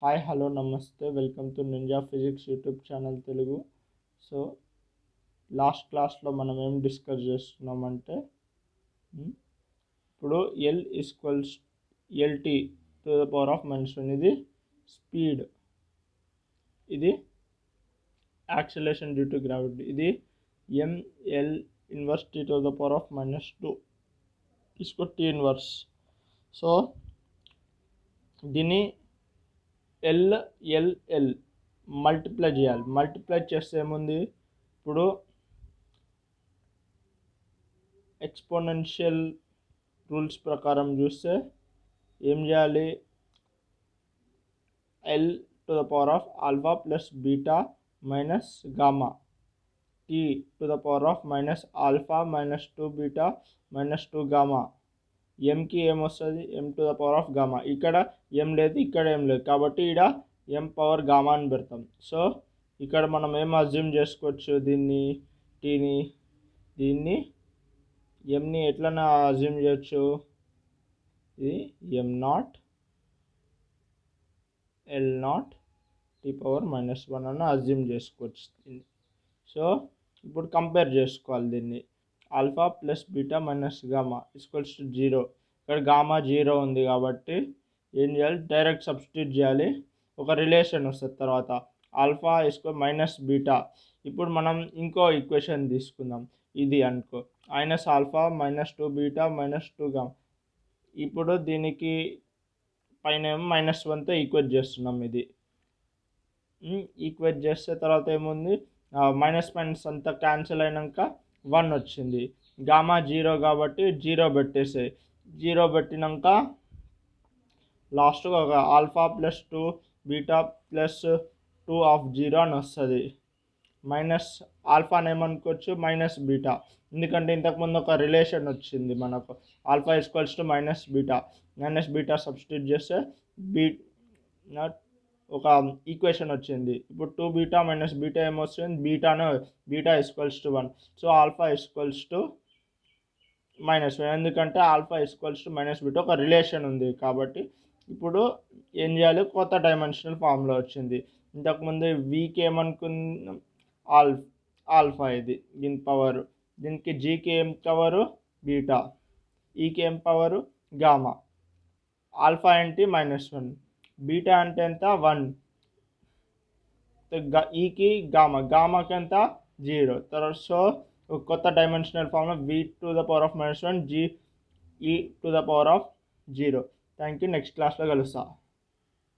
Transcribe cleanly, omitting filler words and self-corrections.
Hi hello నమస్తే welcome to ninja physics YouTube channel Telugu. So last క్లాస్లో మనం ఏం డిస్కస్ చేస్తున్నామంటే ఇప్పుడు L equals LT to the power of -1 ఇది స్పీడ్, ఇది యాక్సిలరేషన్ డ్యూ టు గ్రావిటీ, ఇది ML inverse tea to the power of -2 తీసుకో టీ ఇన్వర్స్. సో దీన్ని ఎల్ మల్టిప్లై చేయాలి. మల్టిప్లై చేస్తే ఏముంది, ఇప్పుడు ఎక్స్పోనెన్షియల్ రూల్స్ ప్రకారం చూస్తే ఏం చేయాలి, L to the power of alpha plus beta minus gamma tea to the power of -alpha -2 beta -2 gamma. ఎంకి ఏమొస్తుంది, M to the power of gamma. ఇక్కడ ఎం లేదు, ఇక్కడ ఏం లేదు, కాబట్టి ఇక్కడ ఎం పవర్ గామా అని పెడతాం. సో ఇక్కడ మనం ఏం అజ్యూమ్ చేసుకోవచ్చు, దీన్ని ఎంని ఎట్లన్నా అజ్యూమ్ చేయొచ్చు, ఇది M0 L0 టీ పవర్ -1 అని అజ్యూమ్ చేసుకోవచ్చు దీన్ని. సో ఇప్పుడు కంపేర్ చేసుకోవాలి దీన్ని, alpha plus beta minus gamma equals to 0. ఇక్కడ గామా 0 ఉంది కాబట్టి ఏం చేయాలి, డైరెక్ట్ సబ్స్టిట్యూట్ చేయాలి, ఒక రిలేషన్ వస్తుంది తర్వాత ఆల్ఫా ఈక్వల్ మైనస్ బీటా. ఇప్పుడు మనం ఇంకో ఈక్వేషన్ తీసుకుందాం, ఇది అనుకో -ఆల్ఫా -2 బీటా -2 గామా. ఇప్పుడు దీనికి పైన -1తో ఈక్వేట్ చేస్తున్నాం, ఇది ఈక్వేట్ చేస్తే తర్వాత ఏముంది, మైనస్ అంతా క్యాన్సిల్ అయినాక 1 వచ్చింది. గామా 0 కాబట్టి 0 పెట్టేసాయి. 0 పెట్టినాక లాస్ట్గా ఒక alpha plus 2 beta plus 2 of 0 అని వస్తుంది. మైనస్ ఆల్ఫాని ఏమనుకోవచ్చు, మైనస్ బీటా, ఎందుకంటే ఇంతకుముందు ఒక రిలేషన్ వచ్చింది మనకు, alpha equals to minus beta substitute చేస్తే ఒక ఈక్వేషన్ వచ్చింది. ఇప్పుడు 2 బీటా మైనస్ బీటా ఏమొస్తుంది, beta equals to 1. So alpha equals to -1, ఎందుకంటే ఆల్ఫా ఈక్వల్స్ టు బీటా ఒక రిలేషన్ ఉంది కాబట్టి. ఇప్పుడు ఏం చేయాలి, కొత్త డైమెన్షనల్ ఫార్ములా వచ్చింది. ఇంతకుముందు వీకి ఏమనుకున్నాం, ఆల్ఫా, ఇది దీని పవరు, దీనికి జీకి ఏం పవరు బీటా, ఈకి ఏం పవరు గామా. ఆల్ఫా ఏంటి -1, బీటా అంటే ఎంత 1, ఈకి గామాకి ఎంత 0 తర్వాత. సో కొత్త dimensional formula v to the power of -1 g e to the power of 0. Thank you, next క్లాస్లో కలుస్తా.